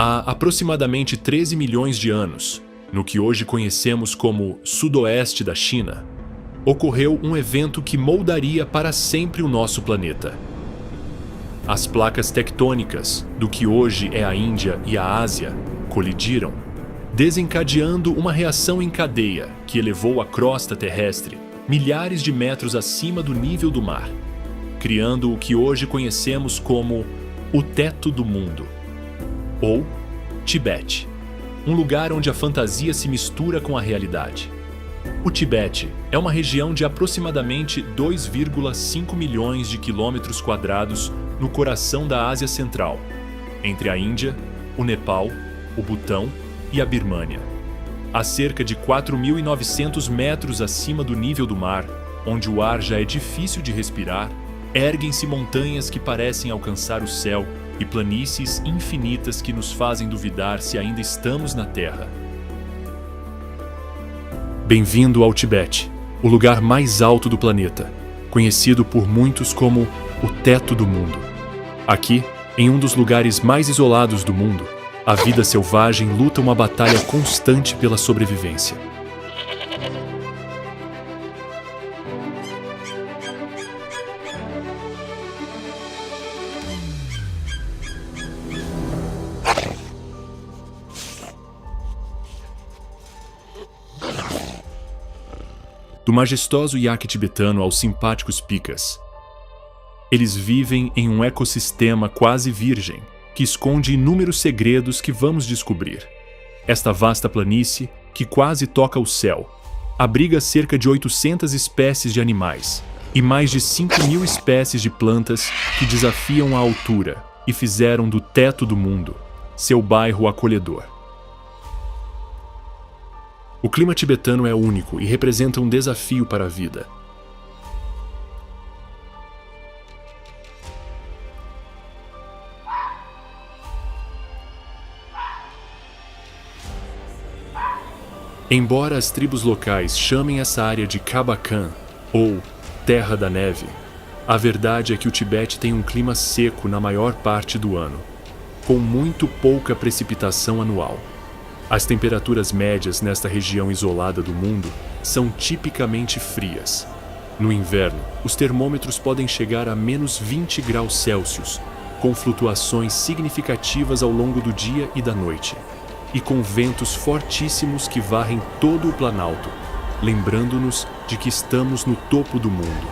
Há aproximadamente 13 milhões de anos, no que hoje conhecemos como sudoeste da China, ocorreu um evento que moldaria para sempre o nosso planeta. As placas tectônicas do que hoje é a Índia e a Ásia colidiram, desencadeando uma reação em cadeia que elevou a crosta terrestre milhares de metros acima do nível do mar, criando o que hoje conhecemos como o teto do mundo, ou Tibete, um lugar onde a fantasia se mistura com a realidade. O Tibete é uma região de aproximadamente 2,5 milhões de quilômetros quadrados no coração da Ásia Central, entre a Índia, o Nepal, o Butão e a Birmânia. A cerca de 4.900 metros acima do nível do mar, onde o ar já é difícil de respirar, erguem-se montanhas que parecem alcançar o céu e planícies infinitas que nos fazem duvidar se ainda estamos na Terra. Bem-vindo ao Tibete, o lugar mais alto do planeta, conhecido por muitos como o teto do mundo. Aqui, em um dos lugares mais isolados do mundo, a vida selvagem luta uma batalha constante pela sobrevivência. Do majestoso iaque tibetano aos simpáticos picas, eles vivem em um ecossistema quase virgem, que esconde inúmeros segredos que vamos descobrir. Esta vasta planície, que quase toca o céu, abriga cerca de 800 espécies de animais e mais de 5.000 espécies de plantas que desafiam a altura e fizeram do teto do mundo seu bairro acolhedor. O clima tibetano é único e representa um desafio para a vida. Embora as tribos locais chamem essa área de Kabakan, ou Terra da Neve, a verdade é que o Tibete tem um clima seco na maior parte do ano, com muito pouca precipitação anual. As temperaturas médias nesta região isolada do mundo são tipicamente frias. No inverno, os termômetros podem chegar a menos 20 graus Celsius, com flutuações significativas ao longo do dia e da noite, e com ventos fortíssimos que varrem todo o Planalto, lembrando-nos de que estamos no topo do mundo.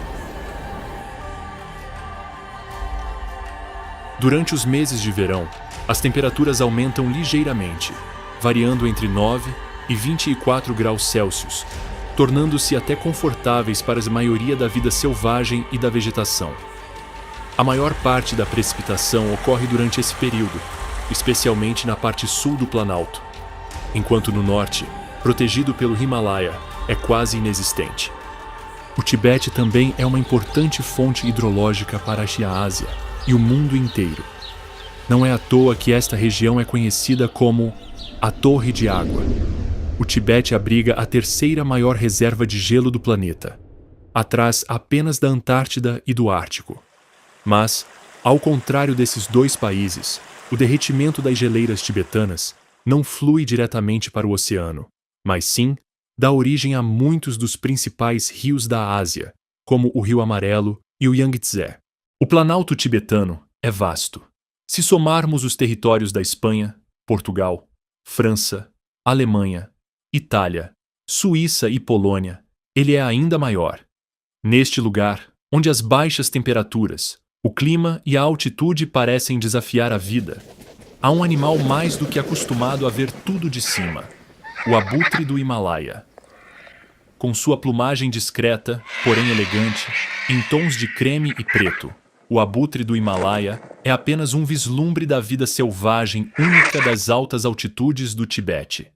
Durante os meses de verão, as temperaturas aumentam ligeiramente, variando entre 9 e 24 graus Celsius, tornando-se até confortáveis para a maioria da vida selvagem e da vegetação. A maior parte da precipitação ocorre durante esse período, especialmente na parte sul do Planalto, enquanto no norte, protegido pelo Himalaia, é quase inexistente. O Tibete também é uma importante fonte hidrológica para a Ásia e o mundo inteiro. Não é à toa que esta região é conhecida como a Torre de Água. O Tibete abriga a terceira maior reserva de gelo do planeta, atrás apenas da Antártida e do Ártico. Mas, ao contrário desses dois países, o derretimento das geleiras tibetanas não flui diretamente para o oceano, mas sim dá origem a muitos dos principais rios da Ásia, como o Rio Amarelo e o Yangtze. O Planalto tibetano é vasto. Se somarmos os territórios da Espanha, Portugal, França, Alemanha, Itália, Suíça e Polônia, ele é ainda maior. Neste lugar, onde as baixas temperaturas, o clima e a altitude parecem desafiar a vida, há um animal mais do que acostumado a ver tudo de cima, o abutre do Himalaia. Com sua plumagem discreta, porém elegante, em tons de creme e preto, o abutre do Himalaia é apenas um vislumbre da vida selvagem única das altas altitudes do Tibete.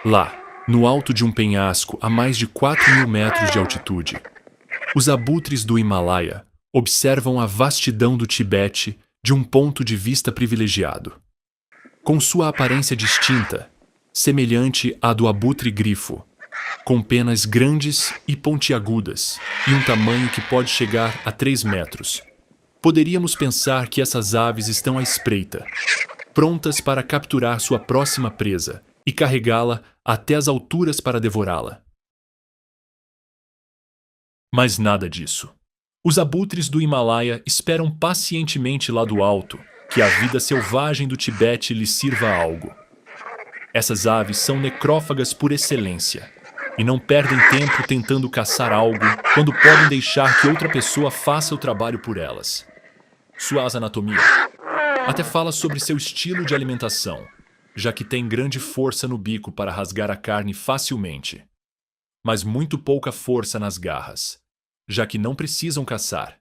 Lá, no alto de um penhasco a mais de 4.000 metros de altitude, os abutres do Himalaia observam a vastidão do Tibete de um ponto de vista privilegiado. Com sua aparência distinta, semelhante à do abutre grifo, com penas grandes e pontiagudas e um tamanho que pode chegar a 3 metros, poderíamos pensar que essas aves estão à espreita, prontas para capturar sua próxima presa e carregá-la até as alturas para devorá-la. Mas nada disso. Os abutres do Himalaia esperam pacientemente lá do alto que a vida selvagem do Tibete lhes sirva algo. Essas aves são necrófagas por excelência e não perdem tempo tentando caçar algo quando podem deixar que outra pessoa faça o trabalho por elas. Sua anatomia até fala sobre seu estilo de alimentação, já que tem grande força no bico para rasgar a carne facilmente, mas muito pouca força nas garras, já que não precisam caçar.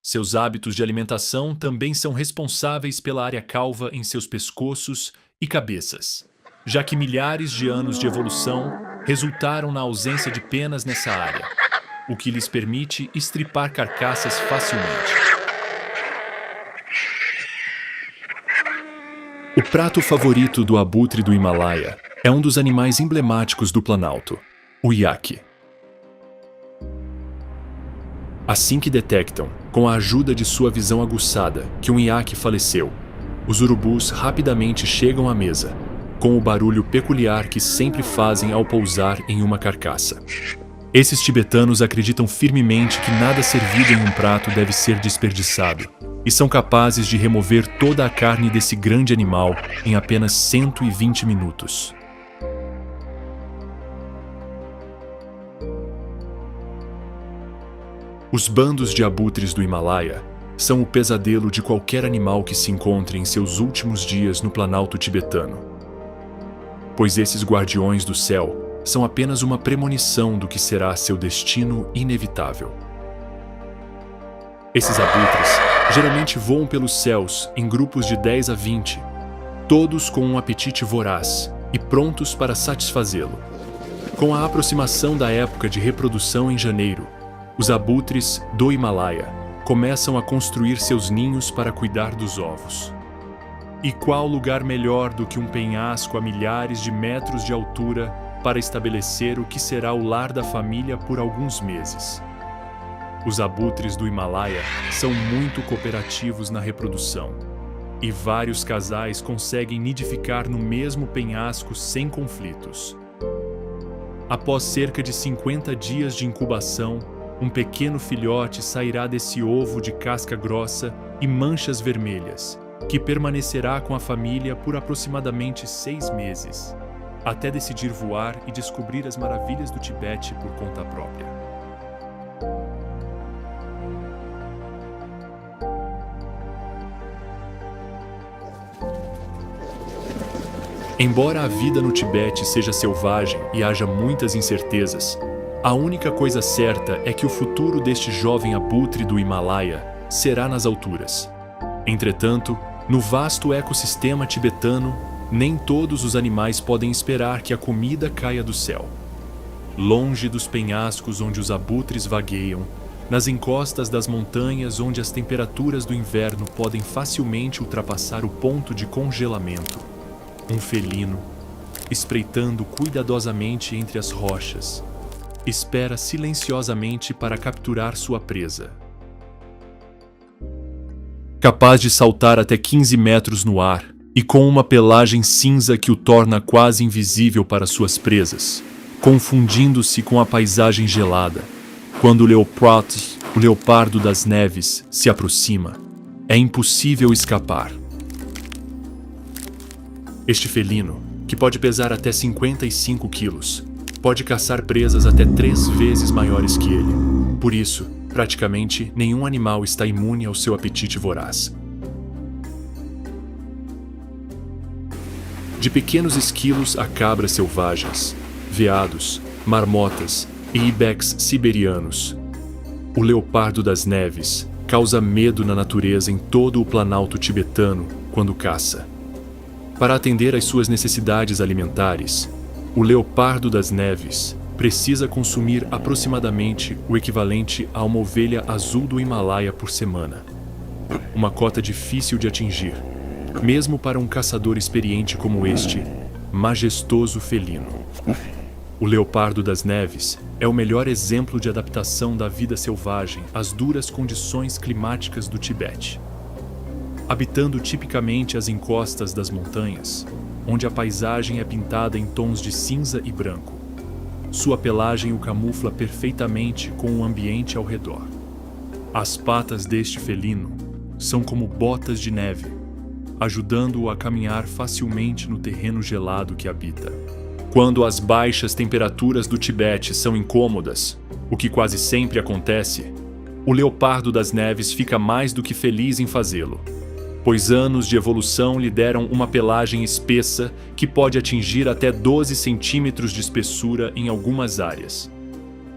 Seus hábitos de alimentação também são responsáveis pela área calva em seus pescoços e cabeças, já que milhares de anos de evolução resultaram na ausência de penas nessa área, o que lhes permite estripar carcaças facilmente. O prato favorito do abutre do Himalaia é um dos animais emblemáticos do Planalto, o iaque. Assim que detectam, com a ajuda de sua visão aguçada, que um iaque faleceu, os urubus rapidamente chegam à mesa, com o barulho peculiar que sempre fazem ao pousar em uma carcaça. Esses tibetanos acreditam firmemente que nada servido em um prato deve ser desperdiçado, e são capazes de remover toda a carne desse grande animal em apenas 120 minutos. Os bandos de abutres do Himalaia são o pesadelo de qualquer animal que se encontre em seus últimos dias no Planalto tibetano, pois esses guardiões do céu são apenas uma premonição do que será seu destino inevitável. Esses abutres geralmente voam pelos céus em grupos de 10 a 20, todos com um apetite voraz e prontos para satisfazê-lo. Com a aproximação da época de reprodução em janeiro, os abutres do Himalaia começam a construir seus ninhos para cuidar dos ovos. E qual lugar melhor do que um penhasco a milhares de metros de altura para estabelecer o que será o lar da família por alguns meses? Os abutres do Himalaia são muito cooperativos na reprodução, e vários casais conseguem nidificar no mesmo penhasco sem conflitos. Após cerca de 50 dias de incubação, um pequeno filhote sairá desse ovo de casca grossa e manchas vermelhas, que permanecerá com a família por aproximadamente 6 meses, até decidir voar e descobrir as maravilhas do Tibete por conta própria. Embora a vida no Tibete seja selvagem e haja muitas incertezas, a única coisa certa é que o futuro deste jovem abutre do Himalaia será nas alturas. Entretanto, no vasto ecossistema tibetano, nem todos os animais podem esperar que a comida caia do céu. Longe dos penhascos onde os abutres vagueiam, nas encostas das montanhas onde as temperaturas do inverno podem facilmente ultrapassar o ponto de congelamento, um felino, espreitando cuidadosamente entre as rochas, espera silenciosamente para capturar sua presa. Capaz de saltar até 15 metros no ar e com uma pelagem cinza que o torna quase invisível para suas presas, confundindo-se com a paisagem gelada, quando o leopardo das neves, se aproxima, é impossível escapar. Este felino, que pode pesar até 55 quilos, pode caçar presas até 3 vezes maiores que ele. Por isso, praticamente nenhum animal está imune ao seu apetite voraz. De pequenos esquilos a cabras selvagens, veados, marmotas e ibex siberianos, o leopardo das neves causa medo na natureza em todo o planalto tibetano quando caça. Para atender às suas necessidades alimentares, o leopardo das neves precisa consumir aproximadamente o equivalente a uma ovelha azul do Himalaia por semana. Uma cota difícil de atingir, mesmo para um caçador experiente como este majestoso felino. O leopardo das neves é o melhor exemplo de adaptação da vida selvagem às duras condições climáticas do Tibete. Habitando tipicamente as encostas das montanhas, onde a paisagem é pintada em tons de cinza e branco, sua pelagem o camufla perfeitamente com o ambiente ao redor. As patas deste felino são como botas de neve, ajudando-o a caminhar facilmente no terreno gelado que habita. Quando as baixas temperaturas do Tibete são incômodas, o que quase sempre acontece, o leopardo das neves fica mais do que feliz em fazê-lo, pois anos de evolução lhe deram uma pelagem espessa que pode atingir até 12 centímetros de espessura em algumas áreas.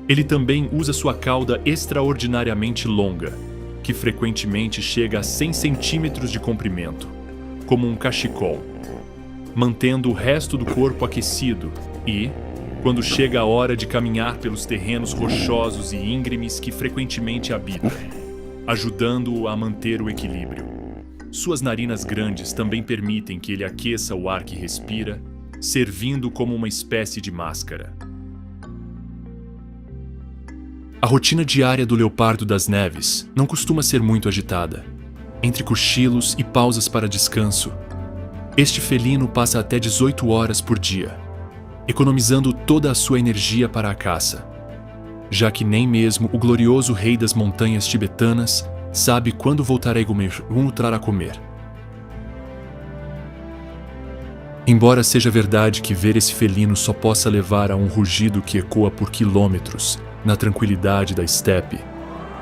Ele também usa sua cauda extraordinariamente longa, que frequentemente chega a 100 centímetros de comprimento, como um cachecol, mantendo o resto do corpo aquecido e, quando chega a hora de caminhar pelos terrenos rochosos e íngremes que frequentemente habita, ajudando-o a manter o equilíbrio. Suas narinas grandes também permitem que ele aqueça o ar que respira, servindo como uma espécie de máscara. A rotina diária do leopardo das neves não costuma ser muito agitada. Entre cochilos e pausas para descanso, este felino passa até 18 horas por dia, economizando toda a sua energia para a caça, já que nem mesmo o glorioso rei das montanhas tibetanas sabe quando voltará a comer. Embora seja verdade que ver esse felino só possa levar a um rugido que ecoa por quilômetros na tranquilidade da estepe,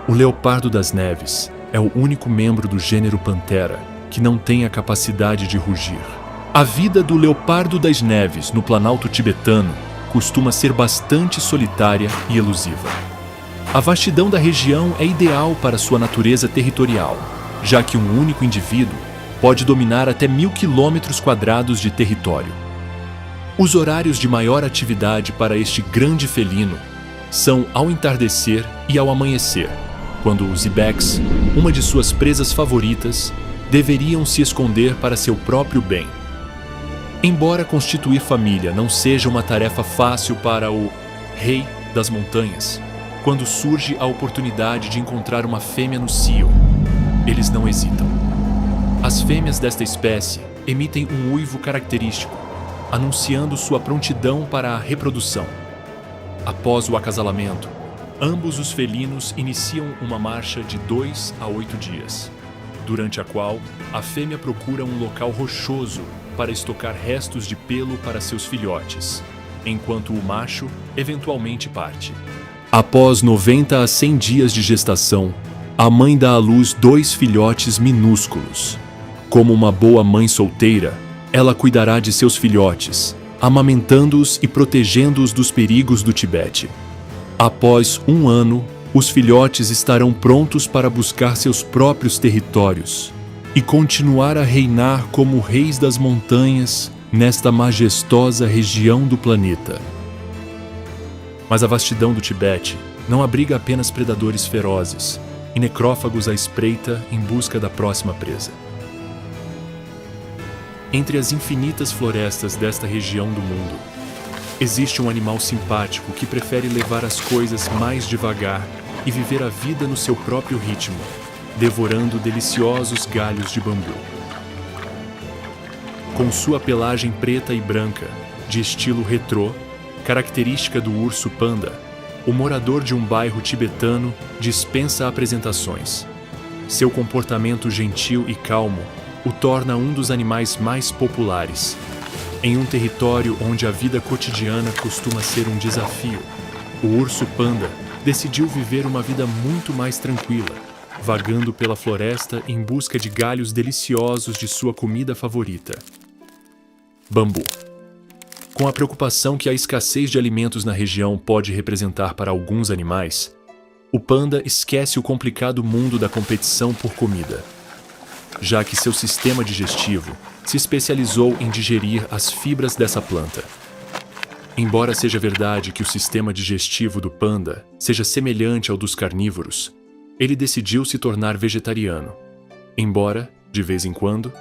o leopardo das neves é o único membro do gênero Panthera que não tem a capacidade de rugir. A vida do leopardo das neves no planalto tibetano costuma ser bastante solitária e elusiva. A vastidão da região é ideal para sua natureza territorial, já que um único indivíduo pode dominar até 1.000 quilômetros quadrados de território. Os horários de maior atividade para este grande felino são ao entardecer e ao amanhecer, quando os ibex, uma de suas presas favoritas, deveriam se esconder para seu próprio bem. Embora constituir família não seja uma tarefa fácil para o rei das montanhas, quando surge a oportunidade de encontrar uma fêmea no cio, eles não hesitam. As fêmeas desta espécie emitem um uivo característico, anunciando sua prontidão para a reprodução. Após o acasalamento, ambos os felinos iniciam uma marcha de 2 a 8 dias, durante a qual a fêmea procura um local rochoso para estocar restos de pelo para seus filhotes, enquanto o macho eventualmente parte. Após 90 a 100 dias de gestação, a mãe dá à luz 2 filhotes minúsculos. Como uma boa mãe solteira, ela cuidará de seus filhotes, amamentando-os e protegendo-os dos perigos do Tibete. Após 1 ano, os filhotes estarão prontos para buscar seus próprios territórios e continuar a reinar como reis das montanhas nesta majestosa região do planeta. Mas a vastidão do Tibete não abriga apenas predadores ferozes e necrófagos à espreita em busca da próxima presa. Entre as infinitas florestas desta região do mundo, existe um animal simpático que prefere levar as coisas mais devagar e viver a vida no seu próprio ritmo, devorando deliciosos galhos de bambu. Com sua pelagem preta e branca, de estilo retrô, característica do urso panda, o morador de um bairro tibetano dispensa apresentações. Seu comportamento gentil e calmo o torna um dos animais mais populares. Em um território onde a vida cotidiana costuma ser um desafio, o urso panda decidiu viver uma vida muito mais tranquila, vagando pela floresta em busca de galhos deliciosos de sua comida favorita: bambu. Com a preocupação que a escassez de alimentos na região pode representar para alguns animais, o panda esquece o complicado mundo da competição por comida, já que seu sistema digestivo se especializou em digerir as fibras dessa planta. Embora seja verdade que o sistema digestivo do panda seja semelhante ao dos carnívoros, ele decidiu se tornar vegetariano. Embora, de vez em quando,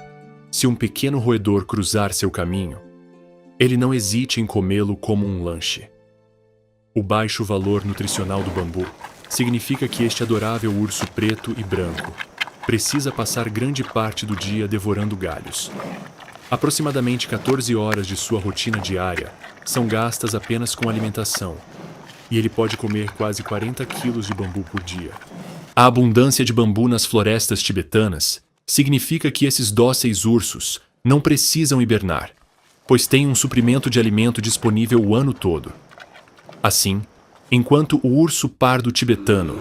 se um pequeno roedor cruzar seu caminho, ele não hesite em comê-lo como um lanche. O baixo valor nutricional do bambu significa que este adorável urso preto e branco precisa passar grande parte do dia devorando galhos. Aproximadamente 14 horas de sua rotina diária são gastas apenas com alimentação, e ele pode comer quase 40 quilos de bambu por dia. A abundância de bambu nas florestas tibetanas significa que esses dóceis ursos não precisam hibernar, pois têm um suprimento de alimento disponível o ano todo. Assim, enquanto o urso pardo tibetano,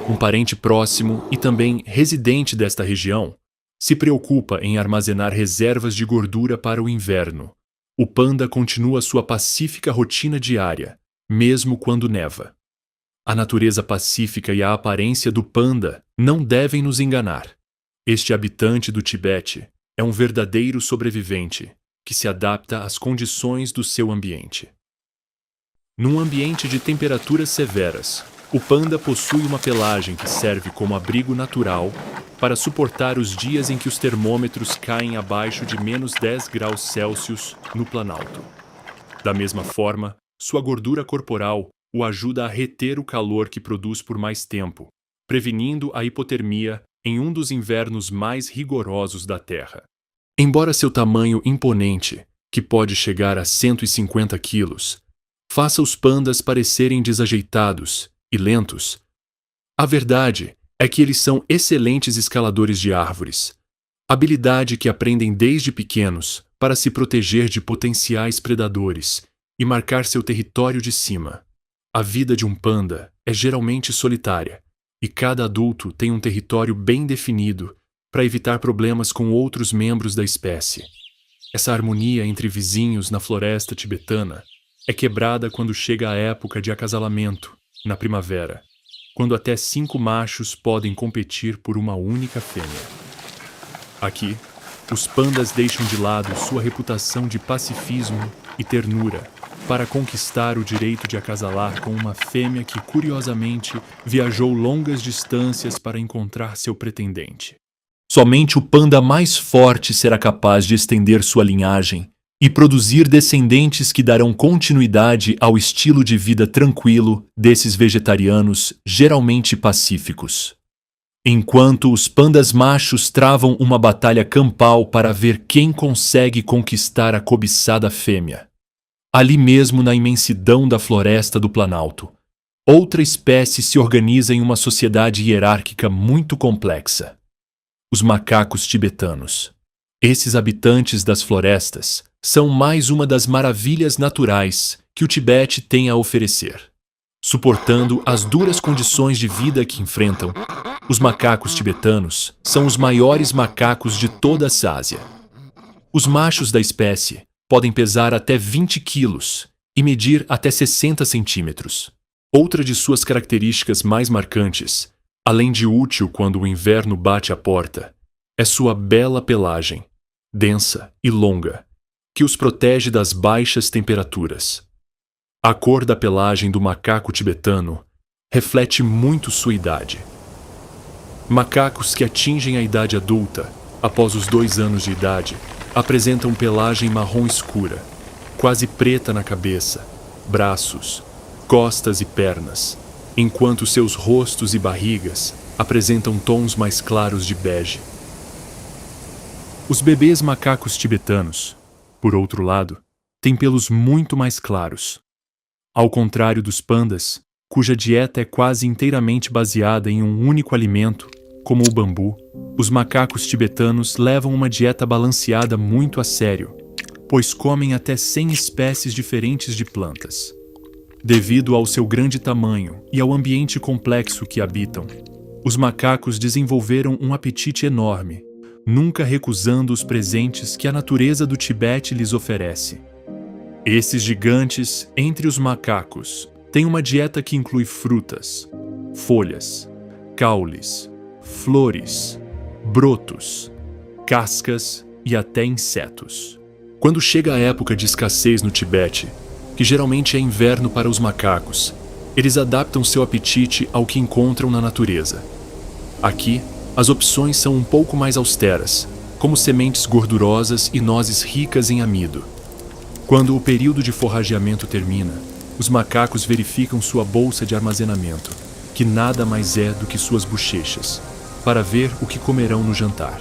um parente próximo e também residente desta região, se preocupa em armazenar reservas de gordura para o inverno, o panda continua sua pacífica rotina diária, mesmo quando neva. A natureza pacífica e a aparência do panda não devem nos enganar. Este habitante do Tibete é um verdadeiro sobrevivente que se adapta às condições do seu ambiente. Num ambiente de temperaturas severas, o panda possui uma pelagem que serve como abrigo natural para suportar os dias em que os termômetros caem abaixo de menos 10 graus Celsius no Planalto. Da mesma forma, sua gordura corporal o ajuda a reter o calor que produz por mais tempo, prevenindo a hipotermia em um dos invernos mais rigorosos da Terra. Embora seu tamanho imponente, que pode chegar a 150 quilos, faça os pandas parecerem desajeitados e lentos, a verdade é que eles são excelentes escaladores de árvores, habilidade que aprendem desde pequenos para se proteger de potenciais predadores e marcar seu território de cima. A vida de um panda é geralmente solitária, e cada adulto tem um território bem definido para evitar problemas com outros membros da espécie. Essa harmonia entre vizinhos na floresta tibetana é quebrada quando chega a época de acasalamento, na primavera, quando até 5 machos podem competir por uma única fêmea. Aqui, os pandas deixam de lado sua reputação de pacifismo e ternura para conquistar o direito de acasalar com uma fêmea que, curiosamente, viajou longas distâncias para encontrar seu pretendente. Somente o panda mais forte será capaz de estender sua linhagem e produzir descendentes que darão continuidade ao estilo de vida tranquilo desses vegetarianos geralmente pacíficos. Enquanto os pandas machos travam uma batalha campal para ver quem consegue conquistar a cobiçada fêmea. Ali mesmo na imensidão da floresta do Planalto, outra espécie se organiza em uma sociedade hierárquica muito complexa. Os macacos tibetanos. Esses habitantes das florestas são mais uma das maravilhas naturais que o Tibete tem a oferecer. Suportando as duras condições de vida que enfrentam, os macacos tibetanos são os maiores macacos de toda a Ásia. Os machos da espécie podem pesar até 20 quilos e medir até 60 centímetros. Outra de suas características mais marcantes, além de útil quando o inverno bate à porta, é sua bela pelagem, densa e longa, que os protege das baixas temperaturas. A cor da pelagem do macaco tibetano reflete muito sua idade. Macacos que atingem a idade adulta, após os 2 anos de idade, apresentam pelagem marrom escura, quase preta na cabeça, braços, costas e pernas, enquanto seus rostos e barrigas apresentam tons mais claros de bege. Os bebês macacos tibetanos, por outro lado, têm pelos muito mais claros. Ao contrário dos pandas, cuja dieta é quase inteiramente baseada em um único alimento, como o bambu, os macacos tibetanos levam uma dieta balanceada muito a sério, pois comem até 100 espécies diferentes de plantas. Devido ao seu grande tamanho e ao ambiente complexo que habitam, os macacos desenvolveram um apetite enorme, nunca recusando os presentes que a natureza do Tibete lhes oferece. Esses gigantes entre os macacos têm uma dieta que inclui frutas, folhas, caules, flores, brotos, cascas e até insetos. Quando chega a época de escassez no Tibete, que geralmente é inverno para os macacos, eles adaptam seu apetite ao que encontram na natureza. Aqui, as opções são um pouco mais austeras, como sementes gordurosas e nozes ricas em amido. Quando o período de forrageamento termina, os macacos verificam sua bolsa de armazenamento, que nada mais é do que suas bochechas, para ver o que comerão no jantar.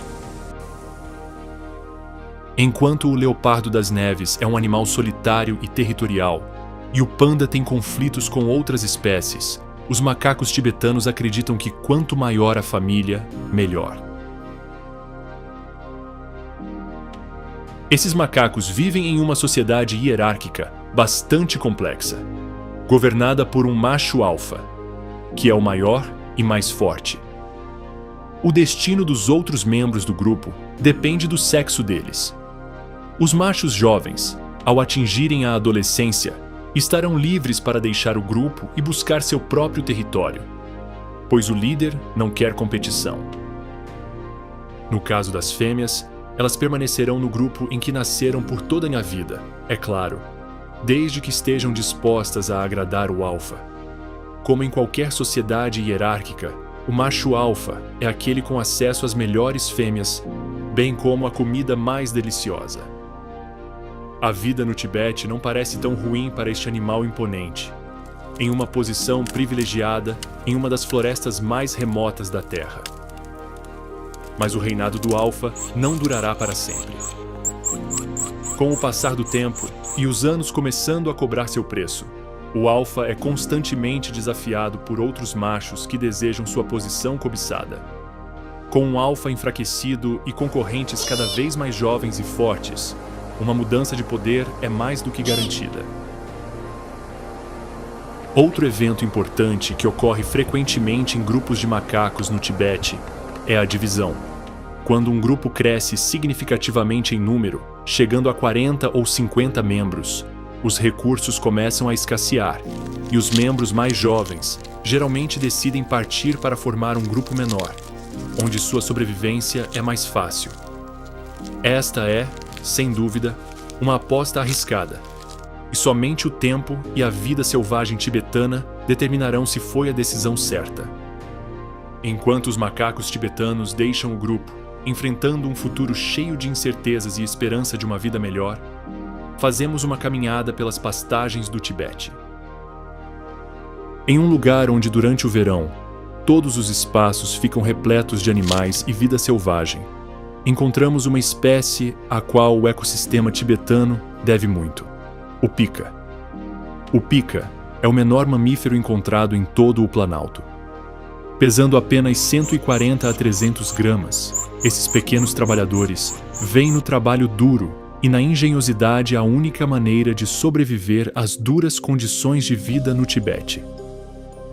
Enquanto o leopardo das neves é um animal solitário e territorial, e o panda tem conflitos com outras espécies, os macacos tibetanos acreditam que quanto maior a família, melhor. Esses macacos vivem em uma sociedade hierárquica bastante complexa, governada por um macho alfa, que é o maior e mais forte. O destino dos outros membros do grupo depende do sexo deles. Os machos jovens, ao atingirem a adolescência, estarão livres para deixar o grupo e buscar seu próprio território, pois o líder não quer competição. No caso das fêmeas, elas permanecerão no grupo em que nasceram por toda a vida, é claro, desde que estejam dispostas a agradar o alfa. Como em qualquer sociedade hierárquica, o macho alfa é aquele com acesso às melhores fêmeas, bem como à comida mais deliciosa. A vida no Tibete não parece tão ruim para este animal imponente, em uma posição privilegiada em uma das florestas mais remotas da Terra. Mas o reinado do alfa não durará para sempre. Com o passar do tempo e os anos começando a cobrar seu preço, o alfa é constantemente desafiado por outros machos que desejam sua posição cobiçada. Com um alfa enfraquecido e concorrentes cada vez mais jovens e fortes, uma mudança de poder é mais do que garantida. Outro evento importante que ocorre frequentemente em grupos de macacos no Tibete é a divisão. Quando um grupo cresce significativamente em número, chegando a 40 ou 50 membros, os recursos começam a escassear e os membros mais jovens geralmente decidem partir para formar um grupo menor, onde sua sobrevivência é mais fácil. Esta é, sem dúvida, uma aposta arriscada, e somente o tempo e a vida selvagem tibetana determinarão se foi a decisão certa. Enquanto os macacos tibetanos deixam o grupo, enfrentando um futuro cheio de incertezas e esperança de uma vida melhor, fazemos uma caminhada pelas pastagens do Tibete. Em um lugar onde durante o verão, todos os espaços ficam repletos de animais e vida selvagem, encontramos uma espécie à qual o ecossistema tibetano deve muito: o pika. O pika é o menor mamífero encontrado em todo o Planalto. Pesando apenas 140 a 300 gramas, esses pequenos trabalhadores veem no trabalho duro e na engenhosidade a única maneira de sobreviver às duras condições de vida no Tibete.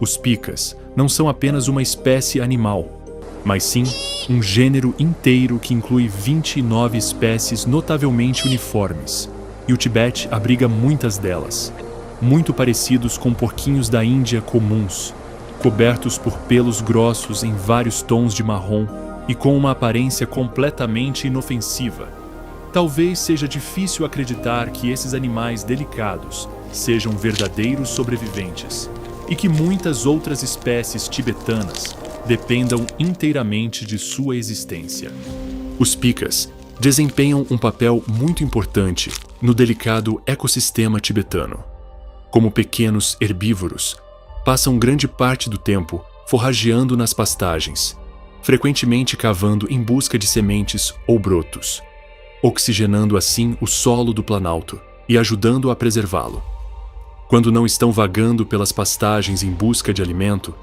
Os pikas não são apenas uma espécie animal, mas sim um gênero inteiro que inclui 29 espécies notavelmente uniformes, e o Tibete abriga muitas delas, muito parecidos com porquinhos da Índia comuns, cobertos por pelos grossos em vários tons de marrom e com uma aparência completamente inofensiva. Talvez seja difícil acreditar que esses animais delicados sejam verdadeiros sobreviventes e que muitas outras espécies tibetanas dependam inteiramente de sua existência. Os pikas desempenham um papel muito importante no delicado ecossistema tibetano. Como pequenos herbívoros, passam grande parte do tempo forrageando nas pastagens, frequentemente cavando em busca de sementes ou brotos, oxigenando assim o solo do Planalto e ajudando a preservá-lo. Quando não estão vagando pelas pastagens em busca de alimento,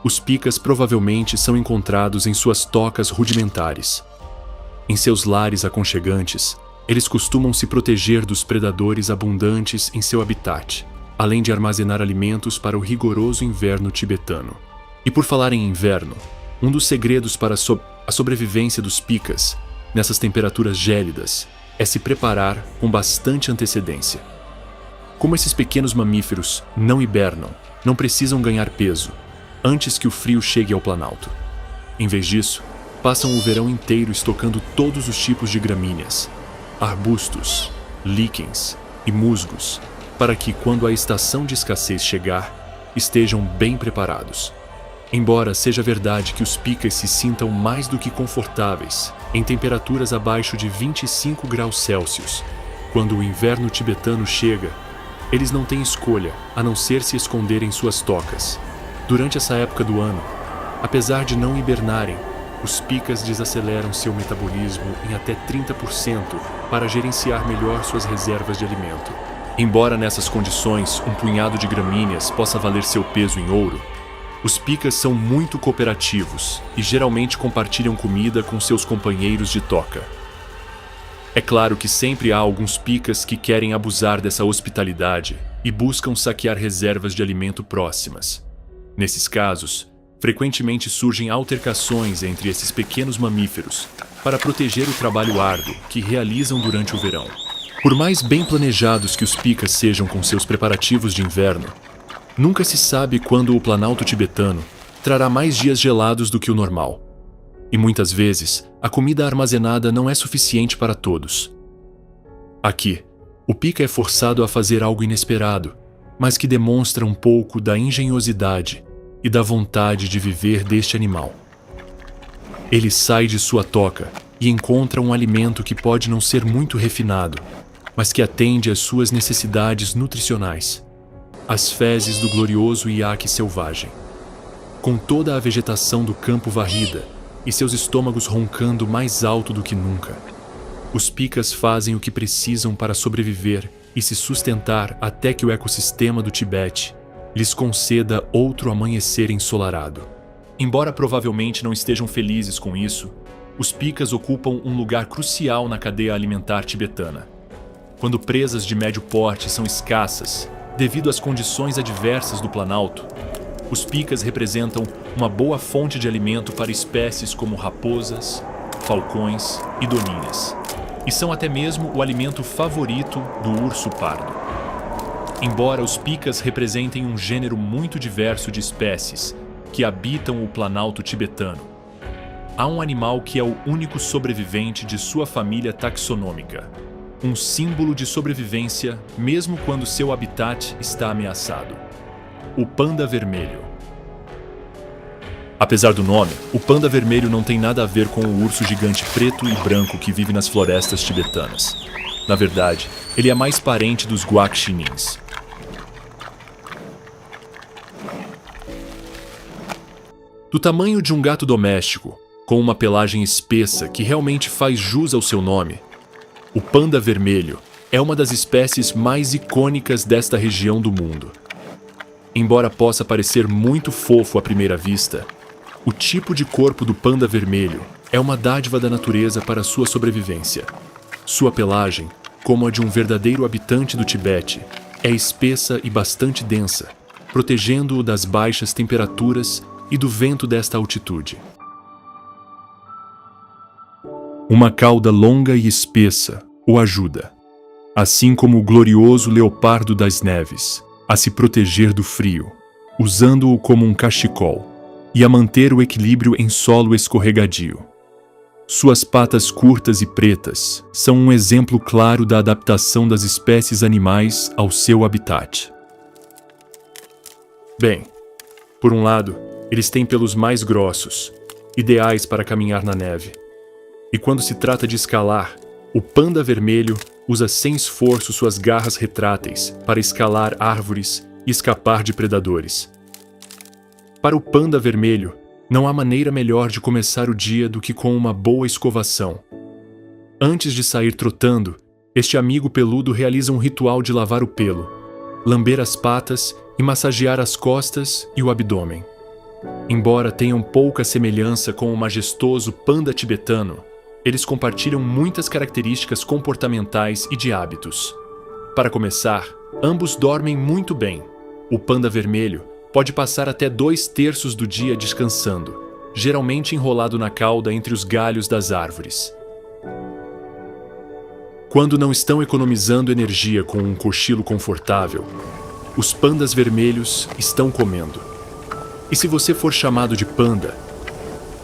os pikas provavelmente são encontrados em suas tocas rudimentares. Em seus lares aconchegantes, eles costumam se proteger dos predadores abundantes em seu habitat, além de armazenar alimentos para o rigoroso inverno tibetano. E por falar em inverno, um dos segredos para a sobrevivência dos pikas nessas temperaturas gélidas é se preparar com bastante antecedência. Como esses pequenos mamíferos não hibernam, não precisam ganhar peso antes que o frio chegue ao Planalto. Em vez disso, passam o verão inteiro estocando todos os tipos de gramíneas, arbustos, líquens e musgos, para que, quando a estação de escassez chegar, estejam bem preparados. Embora seja verdade que os pikas se sintam mais do que confortáveis em temperaturas abaixo de 25 graus Celsius, quando o inverno tibetano chega, Eles não têm escolha, a não ser se esconder em suas tocas. Durante essa época do ano, apesar de não hibernarem, os picas desaceleram seu metabolismo em até 30% para gerenciar melhor suas reservas de alimento. Embora nessas condições um punhado de gramíneas possa valer seu peso em ouro, os picas são muito cooperativos e geralmente compartilham comida com seus companheiros de toca. É claro que sempre há alguns picas que querem abusar dessa hospitalidade e buscam saquear reservas de alimento próximas. Nesses casos, frequentemente surgem altercações entre esses pequenos mamíferos para proteger o trabalho árduo que realizam durante o verão. Por mais bem planejados que os picas sejam com seus preparativos de inverno, nunca se sabe quando o Planalto tibetano trará mais dias gelados do que o normal. E muitas vezes, a comida armazenada não é suficiente para todos. Aqui, o pica é forçado a fazer algo inesperado, mas que demonstra um pouco da engenhosidade e da vontade de viver deste animal. Ele sai de sua toca e encontra um alimento que pode não ser muito refinado, mas que atende às suas necessidades nutricionais: as fezes do glorioso iaque selvagem. Com toda a vegetação do campo varrida e seus estômagos roncando mais alto do que nunca, os picas fazem o que precisam para sobreviver e se sustentar até que o ecossistema do Tibete lhes conceda outro amanhecer ensolarado. Embora provavelmente não estejam felizes com isso, os picas ocupam um lugar crucial na cadeia alimentar tibetana. Quando presas de médio porte são escassas, devido às condições adversas do Planalto, os picas representam uma boa fonte de alimento para espécies como raposas, falcões e doninhas, e são até mesmo o alimento favorito do urso pardo. Embora os picas representem um gênero muito diverso de espécies que habitam o Planalto tibetano, há um animal que é o único sobrevivente de sua família taxonômica, um símbolo de sobrevivência mesmo quando seu habitat está ameaçado: o panda vermelho. Apesar do nome, o panda vermelho não tem nada a ver com o urso gigante preto e branco que vive nas florestas tibetanas. Na verdade, ele é mais parente dos guaxinins. Do tamanho de um gato doméstico, com uma pelagem espessa que realmente faz jus ao seu nome, o panda vermelho é uma das espécies mais icônicas desta região do mundo. Embora possa parecer muito fofo à primeira vista, o tipo de corpo do panda vermelho é uma dádiva da natureza para sua sobrevivência. Sua pelagem, como a de um verdadeiro habitante do Tibete, é espessa e bastante densa, protegendo-o das baixas temperaturas e do vento desta altitude. Uma cauda longa e espessa o ajuda, assim como o glorioso leopardo das neves, a se proteger do frio, usando-o como um cachecol, e a manter o equilíbrio em solo escorregadio. Suas patas curtas e pretas são um exemplo claro da adaptação das espécies animais ao seu habitat. Bem, por um lado, eles têm pelos mais grossos, ideais para caminhar na neve. E quando se trata de escalar, o panda vermelho usa sem esforço suas garras retráteis para escalar árvores e escapar de predadores. Para o panda vermelho, não há maneira melhor de começar o dia do que com uma boa escovação. Antes de sair trotando, este amigo peludo realiza um ritual de lavar o pelo, lamber as patas e massagear as costas e o abdômen. Embora tenham pouca semelhança com o majestoso panda tibetano, eles compartilham muitas características comportamentais e de hábitos. Para começar, ambos dormem muito bem. O panda vermelho pode passar até 2/3 do dia descansando, geralmente enrolado na cauda entre os galhos das árvores. Quando não estão economizando energia com um cochilo confortável, os pandas vermelhos estão comendo. E se você for chamado de panda,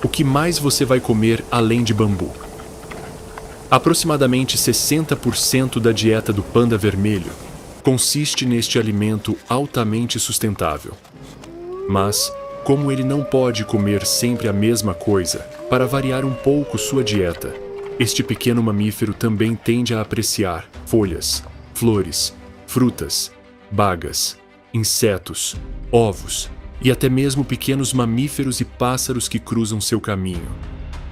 o que mais você vai comer além de bambu? Aproximadamente 60% da dieta do panda vermelho consiste neste alimento altamente sustentável. Mas, como ele não pode comer sempre a mesma coisa, para variar um pouco sua dieta, este pequeno mamífero também tende a apreciar folhas, flores, frutas bagas, insetos, ovos e até mesmo pequenos mamíferos e pássaros que cruzam seu caminho.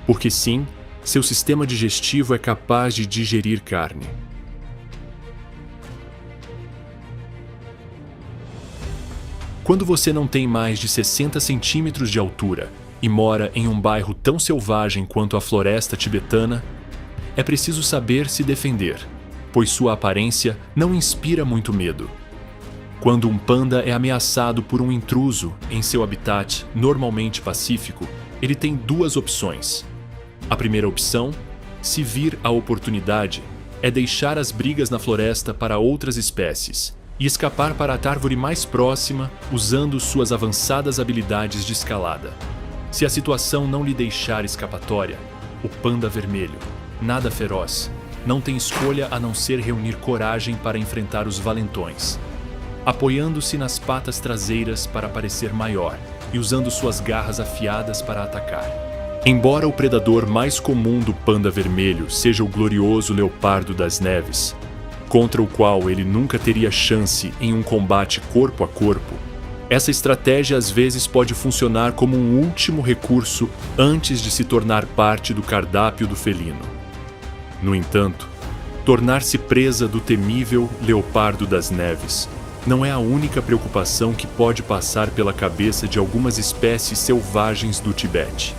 Porque sim, seu sistema digestivo é capaz de digerir carne. Quando você não tem mais de 60 centímetros de altura e mora em um bairro tão selvagem quanto a floresta tibetana, é preciso saber se defender, pois sua aparência não inspira muito medo. Quando um panda é ameaçado por um intruso em seu habitat normalmente pacífico, ele tem duas opções. A primeira opção, se vir a oportunidade, é deixar as brigas na floresta para outras espécies e escapar para a árvore mais próxima usando suas avançadas habilidades de escalada. Se a situação não lhe deixar escapatória, o panda vermelho, nada feroz, não tem escolha a não ser reunir coragem para enfrentar os valentões, apoiando-se nas patas traseiras para parecer maior e usando suas garras afiadas para atacar. Embora o predador mais comum do panda vermelho seja o glorioso leopardo das neves, contra o qual ele nunca teria chance em um combate corpo a corpo, essa estratégia às vezes pode funcionar como um último recurso antes de se tornar parte do cardápio do felino. No entanto, tornar-se presa do temível leopardo das neves não é a única preocupação que pode passar pela cabeça de algumas espécies selvagens do Tibete.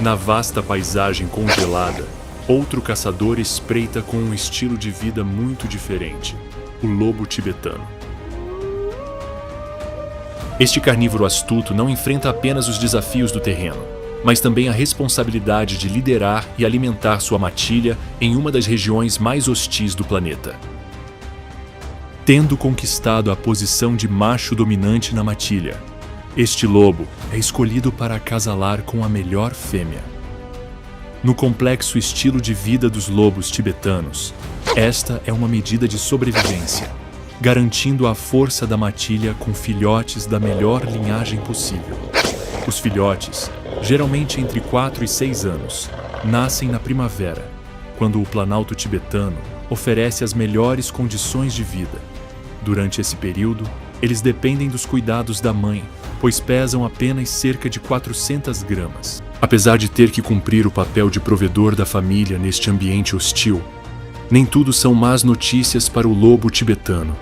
Na vasta paisagem congelada, outro caçador espreita com um estilo de vida muito diferente, o lobo tibetano. Este carnívoro astuto não enfrenta apenas os desafios do terreno, mas também a responsabilidade de liderar e alimentar sua matilha em uma das regiões mais hostis do planeta. Tendo conquistado a posição de macho dominante na matilha, este lobo é escolhido para acasalar com a melhor fêmea. No complexo estilo de vida dos lobos tibetanos, esta é uma medida de sobrevivência, garantindo a força da matilha com filhotes da melhor linhagem possível. Os filhotes, geralmente entre 4 e 6 anos, nascem na primavera, quando o planalto tibetano oferece as melhores condições de vida. Durante esse período, eles dependem dos cuidados da mãe, pois pesam apenas cerca de 400 gramas. Apesar de ter que cumprir o papel de provedor da família neste ambiente hostil, nem tudo são más notícias para o lobo tibetano,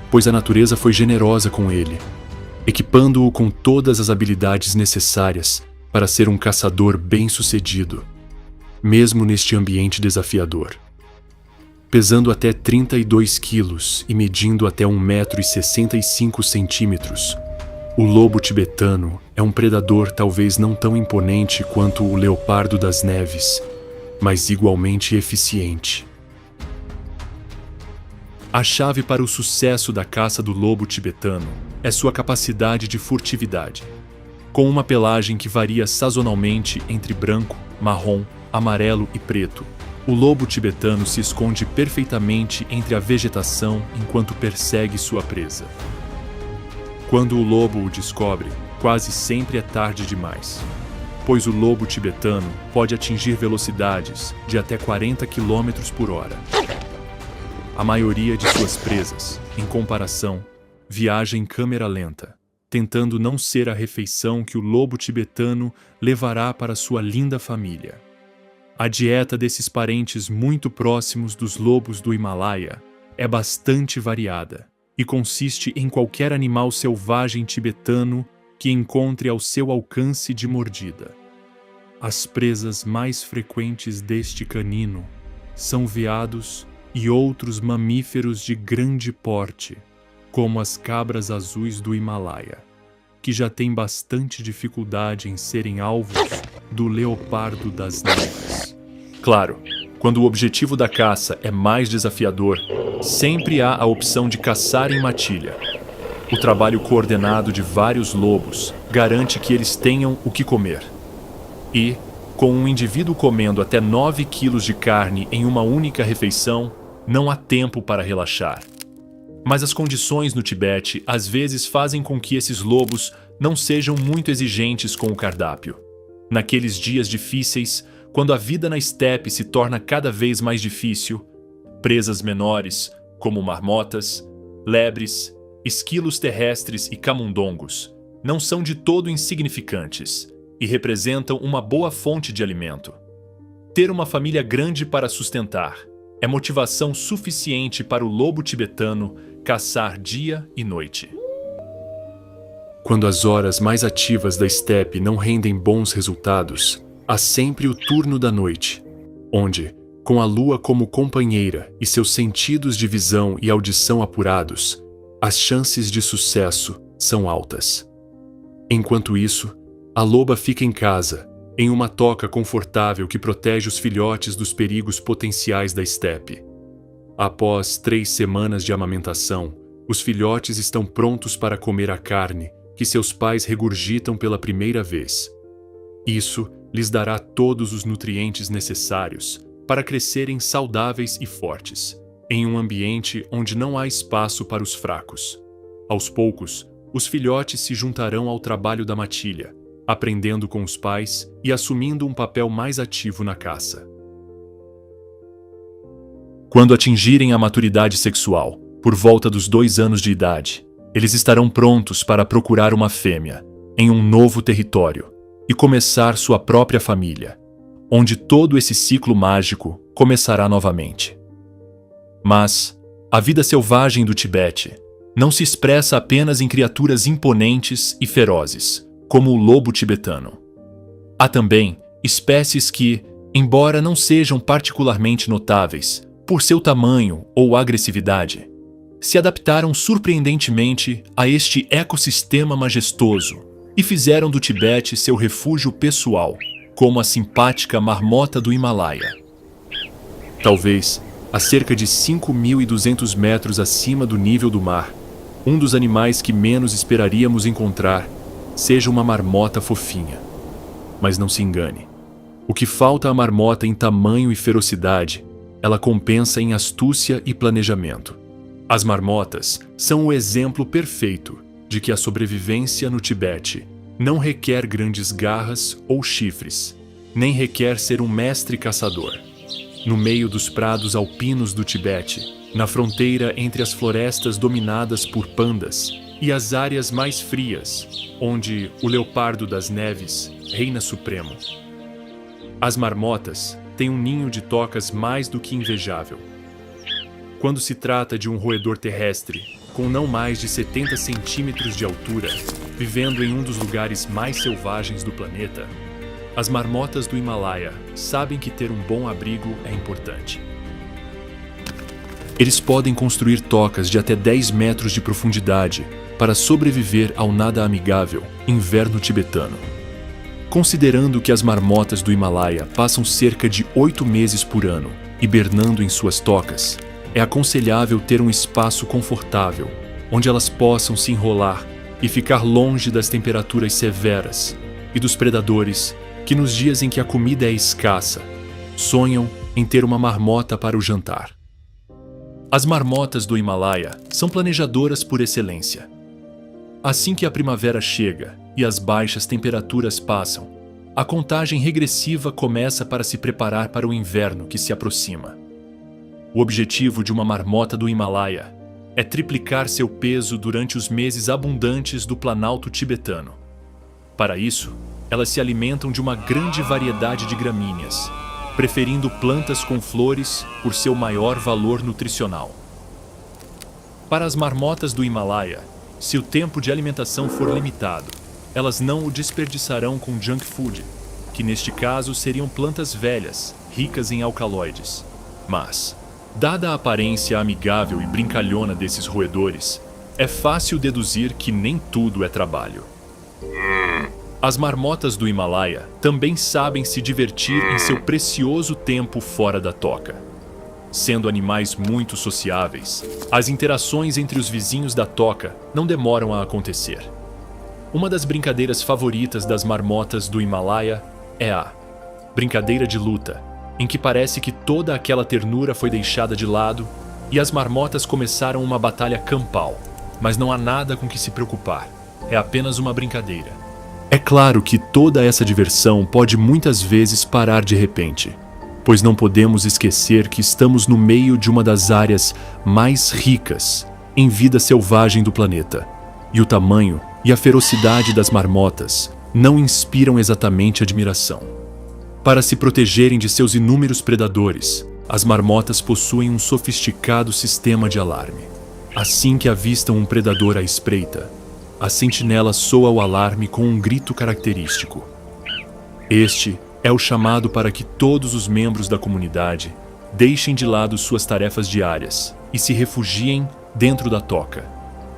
pois a natureza foi generosa com ele, equipando-o com todas as habilidades necessárias para ser um caçador bem-sucedido, mesmo neste ambiente desafiador. Pesando até 32 quilos e medindo até 1,65 m, o lobo tibetano é um predador talvez não tão imponente quanto o leopardo das neves, mas igualmente eficiente. A chave para o sucesso da caça do lobo tibetano é sua capacidade de furtividade. Com uma pelagem que varia sazonalmente entre branco, marrom, amarelo e preto, o lobo tibetano se esconde perfeitamente entre a vegetação enquanto persegue sua presa. Quando o lobo o descobre, quase sempre é tarde demais, pois o lobo tibetano pode atingir velocidades de até 40 km por hora. A maioria de suas presas, em comparação, viaja em câmera lenta, tentando não ser a refeição que o lobo tibetano levará para sua linda família. A dieta desses parentes muito próximos dos lobos do Himalaia é bastante variada e consiste em qualquer animal selvagem tibetano que encontre ao seu alcance de mordida. As presas mais frequentes deste canino são veados e outros mamíferos de grande porte, como as cabras azuis do Himalaia, que já têm bastante dificuldade em serem alvos do leopardo das neves. Claro, quando o objetivo da caça é mais desafiador, sempre há a opção de caçar em matilha. O trabalho coordenado de vários lobos garante que eles tenham o que comer. E, com um indivíduo comendo até 9 quilos de carne em uma única refeição, não há tempo para relaxar. Mas as condições no Tibete às vezes fazem com que esses lobos não sejam muito exigentes com o cardápio. Naqueles dias difíceis, quando a vida na estepe se torna cada vez mais difícil, presas menores, como marmotas, lebres, esquilos terrestres e camundongos não são de todo insignificantes e representam uma boa fonte de alimento. Ter uma família grande para sustentar é motivação suficiente para o lobo tibetano caçar dia e noite. Quando as horas mais ativas da estepe não rendem bons resultados, há sempre o turno da noite, onde, com a lua como companheira e seus sentidos de visão e audição apurados, as chances de sucesso são altas. Enquanto isso, a loba fica em casa, em uma toca confortável que protege os filhotes dos perigos potenciais da estepe. Após 3 semanas de amamentação, os filhotes estão prontos para comer a carne que seus pais regurgitam pela primeira vez. Isso lhes dará todos os nutrientes necessários para crescerem saudáveis e fortes, em um ambiente onde não há espaço para os fracos. Aos poucos, os filhotes se juntarão ao trabalho da matilha, aprendendo com os pais e assumindo um papel mais ativo na caça. Quando atingirem a maturidade sexual, por volta dos 2 anos de idade, eles estarão prontos para procurar uma fêmea, em um novo território, e começar sua própria família, onde todo esse ciclo mágico começará novamente. Mas a vida selvagem do Tibete não se expressa apenas em criaturas imponentes e ferozes, como o lobo tibetano. Há também espécies que, embora não sejam particularmente notáveis por seu tamanho ou agressividade, se adaptaram surpreendentemente a este ecossistema majestoso e fizeram do Tibete seu refúgio pessoal, como a simpática marmota do Himalaia. Talvez, a cerca de 5.200 metros acima do nível do mar, um dos animais que menos esperaríamos encontrar seja uma marmota fofinha. Mas não se engane. O que falta à marmota em tamanho e ferocidade, ela compensa em astúcia e planejamento. As marmotas são o exemplo perfeito de que a sobrevivência no Tibete não requer grandes garras ou chifres, nem requer ser um mestre caçador. No meio dos prados alpinos do Tibete, na fronteira entre as florestas dominadas por pandas e as áreas mais frias, onde o leopardo das neves reina supremo, as marmotas têm um ninho de tocas mais do que invejável. Quando se trata de um roedor terrestre, com não mais de 70 centímetros de altura, vivendo em um dos lugares mais selvagens do planeta, as marmotas do Himalaia sabem que ter um bom abrigo é importante. Eles podem construir tocas de até 10 metros de profundidade para sobreviver ao nada amigável inverno tibetano. Considerando que as marmotas do Himalaia passam cerca de 8 meses por ano hibernando em suas tocas, é aconselhável ter um espaço confortável, onde elas possam se enrolar e ficar longe das temperaturas severas e dos predadores que, nos dias em que a comida é escassa, sonham em ter uma marmota para o jantar. As marmotas do Himalaia são planejadoras por excelência. Assim que a primavera chega e as baixas temperaturas passam, a contagem regressiva começa para se preparar para o inverno que se aproxima. O objetivo de uma marmota do Himalaia é triplicar seu peso durante os meses abundantes do planalto tibetano. Para isso, elas se alimentam de uma grande variedade de gramíneas, preferindo plantas com flores por seu maior valor nutricional. Para as marmotas do Himalaia, se o tempo de alimentação for limitado, elas não o desperdiçarão com junk food, que neste caso seriam plantas velhas, ricas em alcaloides. Mas, dada a aparência amigável e brincalhona desses roedores, é fácil deduzir que nem tudo é trabalho. As marmotas do Himalaia também sabem se divertir em seu precioso tempo fora da toca. Sendo animais muito sociáveis, as interações entre os vizinhos da toca não demoram a acontecer. Uma das brincadeiras favoritas das marmotas do Himalaia é a brincadeira de luta, em que parece que toda aquela ternura foi deixada de lado e as marmotas começaram uma batalha campal, mas não há nada com que se preocupar, é apenas uma brincadeira. É claro que toda essa diversão pode muitas vezes parar de repente, pois não podemos esquecer que estamos no meio de uma das áreas mais ricas em vida selvagem do planeta, e o tamanho e a ferocidade das marmotas não inspiram exatamente admiração. Para se protegerem de seus inúmeros predadores, as marmotas possuem um sofisticado sistema de alarme. Assim que avistam um predador à espreita, a sentinela soa o alarme com um grito característico. Este é o chamado para que todos os membros da comunidade deixem de lado suas tarefas diárias e se refugiem dentro da toca.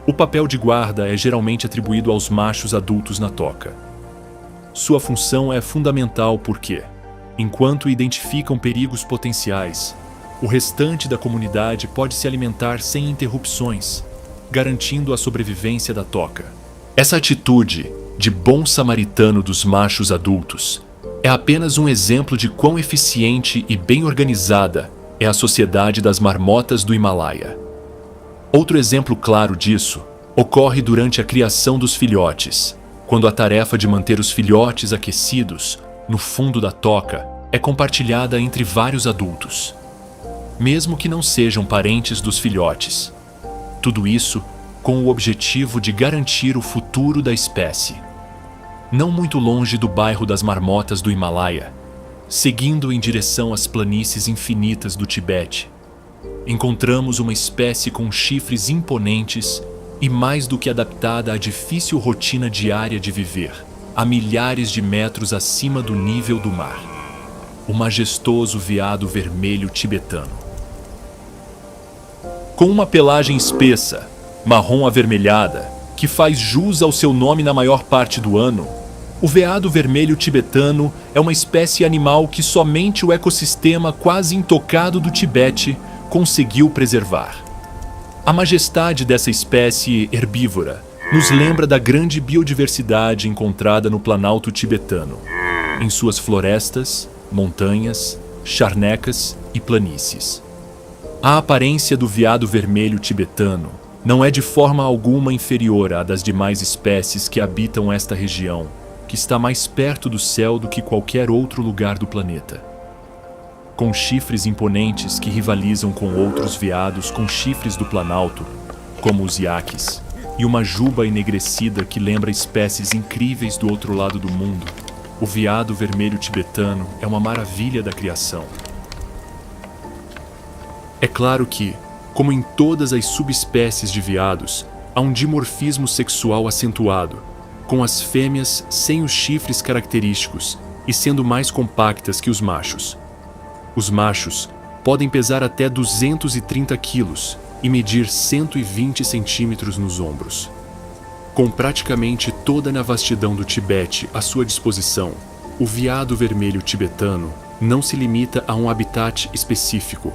O papel de guarda é geralmente atribuído aos machos adultos na toca. Sua função é fundamental porque, enquanto identificam perigos potenciais, o restante da comunidade pode se alimentar sem interrupções, garantindo a sobrevivência da toca. Essa atitude de bom samaritano dos machos adultos é apenas um exemplo de quão eficiente e bem organizada é a sociedade das marmotas do Himalaia. Outro exemplo claro disso ocorre durante a criação dos filhotes, quando a tarefa de manter os filhotes aquecidos no fundo da toca é compartilhada entre vários adultos, mesmo que não sejam parentes dos filhotes. Tudo isso com o objetivo de garantir o futuro da espécie. Não muito longe do bairro das Marmotas do Himalaia, seguindo em direção às planícies infinitas do Tibete, encontramos uma espécie com chifres imponentes e mais do que adaptada à difícil rotina diária de viver, a milhares de metros acima do nível do mar. O majestoso veado vermelho tibetano. Com uma pelagem espessa, marrom avermelhada, que faz jus ao seu nome na maior parte do ano, o veado vermelho tibetano é uma espécie animal que somente o ecossistema quase intocado do Tibete conseguiu preservar. A majestade dessa espécie herbívora nos lembra da grande biodiversidade encontrada no Planalto tibetano, em suas florestas, montanhas, charnecas e planícies. A aparência do veado vermelho tibetano não é de forma alguma inferior à das demais espécies que habitam esta região, que está mais perto do céu do que qualquer outro lugar do planeta. Com chifres imponentes que rivalizam com outros veados com chifres do Planalto, como os iaques, e uma juba enegrecida que lembra espécies incríveis do outro lado do mundo, o veado vermelho tibetano é uma maravilha da criação. É claro que, como em todas as subespécies de veados, há um dimorfismo sexual acentuado, com as fêmeas sem os chifres característicos e sendo mais compactas que os machos. Os machos podem pesar até 230 quilos e medir 120 centímetros nos ombros. Com praticamente toda a vastidão do Tibete à sua disposição, o veado vermelho tibetano não se limita a um habitat específico,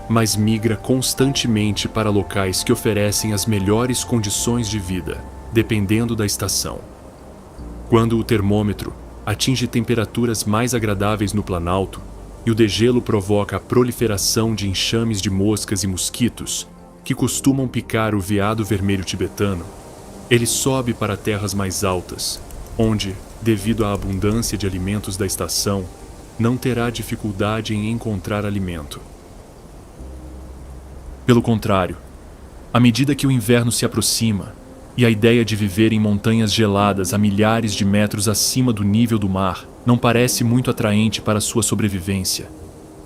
mas migra constantemente para locais que oferecem as melhores condições de vida, dependendo da estação. Quando o termômetro atinge temperaturas mais agradáveis no Planalto e o degelo provoca a proliferação de enxames de moscas e mosquitos que costumam picar o veado vermelho tibetano, ele sobe para terras mais altas, onde, devido à abundância de alimentos da estação, não terá dificuldade em encontrar alimento. Pelo contrário, à medida que o inverno se aproxima e a ideia de viver em montanhas geladas a milhares de metros acima do nível do mar não parece muito atraente para sua sobrevivência,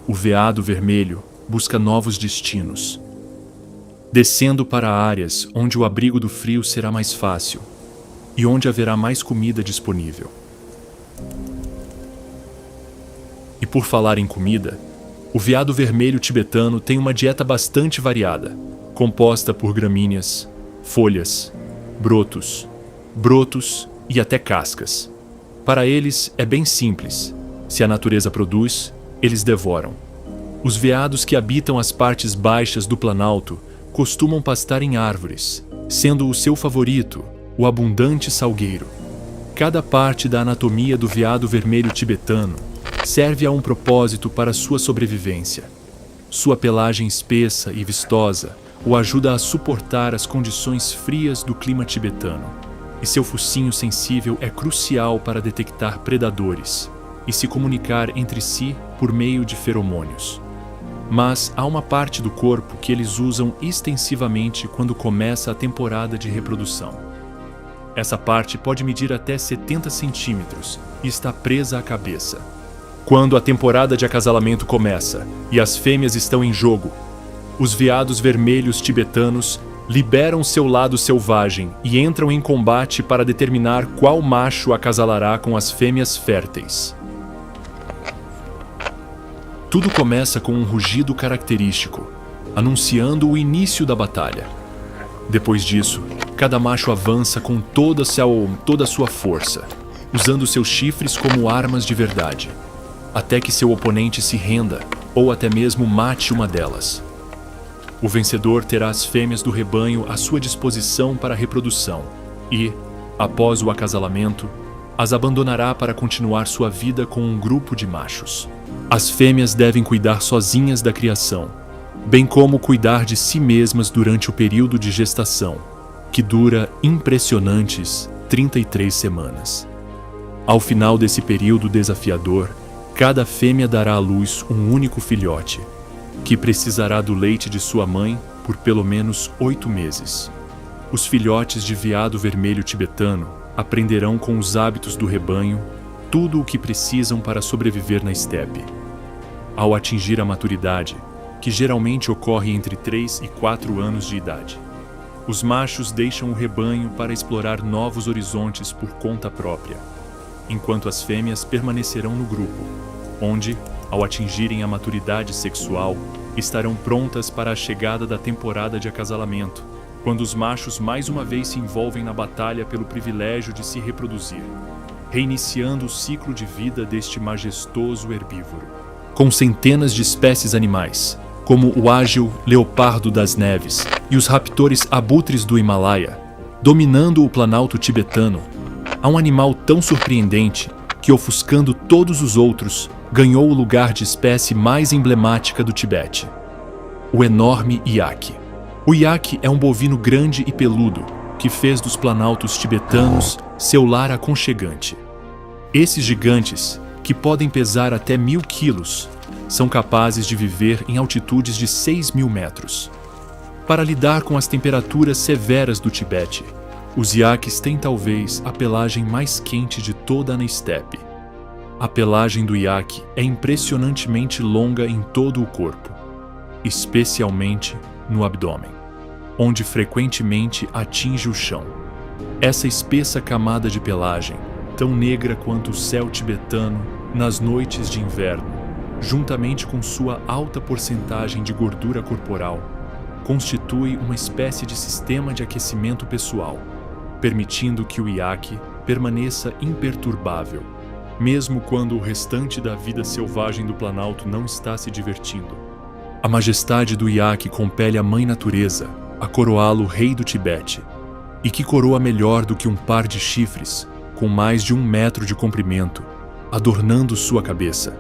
o veado vermelho busca novos destinos, descendo para áreas onde o abrigo do frio será mais fácil e onde haverá mais comida disponível. E por falar em comida, o veado vermelho tibetano tem uma dieta bastante variada, composta por gramíneas, folhas, brotos e até cascas. Para eles é bem simples. Se a natureza produz, eles devoram. Os veados que habitam as partes baixas do Planalto costumam pastar em árvores, sendo o seu favorito o abundante salgueiro. Cada parte da anatomia do veado vermelho tibetano serve a um propósito para sua sobrevivência. Sua pelagem espessa e vistosa o ajuda a suportar as condições frias do clima tibetano, e seu focinho sensível é crucial para detectar predadores e se comunicar entre si por meio de feromônios. mas há uma parte do corpo que eles usam extensivamente quando começa a temporada de reprodução. Essa parte pode medir até 70 centímetros e está presa à cabeça. Quando a temporada de acasalamento começa e as fêmeas estão em jogo, os veados vermelhos tibetanos liberam seu lado selvagem e entram em combate para determinar qual macho acasalará com as fêmeas férteis. Tudo começa com um rugido característico, anunciando o início da batalha. Depois disso, cada macho avança com toda a sua força, usando seus chifres como armas de verdade, até que seu oponente se renda ou até mesmo mate uma delas. O vencedor terá as fêmeas do rebanho à sua disposição para a reprodução e, após o acasalamento, as abandonará para continuar sua vida com um grupo de machos. As fêmeas devem cuidar sozinhas da criação, bem como cuidar de si mesmas durante o período de gestação, que dura impressionantes 33 semanas. Ao final desse período desafiador, cada fêmea dará à luz um único filhote, que precisará do leite de sua mãe por pelo menos 8 meses. Os filhotes de veado vermelho tibetano aprenderão com os hábitos do rebanho tudo o que precisam para sobreviver na estepe. Ao atingir a maturidade, que geralmente ocorre entre 3 e 4 anos de idade, os machos deixam o rebanho para explorar novos horizontes por conta própria, enquanto as fêmeas permanecerão no grupo, onde, ao atingirem a maturidade sexual, estarão prontas para a chegada da temporada de acasalamento, quando os machos mais uma vez se envolvem na batalha pelo privilégio de se reproduzir, reiniciando o ciclo de vida deste majestoso herbívoro. Com centenas de espécies animais, como o ágil leopardo das neves e os raptores abutres do Himalaia, dominando o planalto tibetano, há um animal tão surpreendente que, ofuscando todos os outros, ganhou o lugar de espécie mais emblemática do Tibete: o enorme iaque. O iaque é um bovino grande e peludo que fez dos planaltos tibetanos seu lar aconchegante. Esses gigantes, que podem pesar até 1.000 quilos, são capazes de viver em altitudes de 6.000 metros. Para lidar com as temperaturas severas do Tibete, os iaques têm talvez a pelagem mais quente de toda a estepe. A pelagem do iaque é impressionantemente longa em todo o corpo, especialmente no abdômen, onde frequentemente atinge o chão. Essa espessa camada de pelagem, tão negra quanto o céu tibetano nas noites de inverno, juntamente com sua alta porcentagem de gordura corporal, constitui uma espécie de sistema de aquecimento pessoal, permitindo que o iaque permaneça imperturbável, mesmo quando o restante da vida selvagem do Planalto não está se divertindo. A majestade do iaque compele a Mãe Natureza a coroá-lo Rei do Tibete, e que coroa melhor do que um par de chifres, com mais de 1 metro de comprimento, adornando sua cabeça.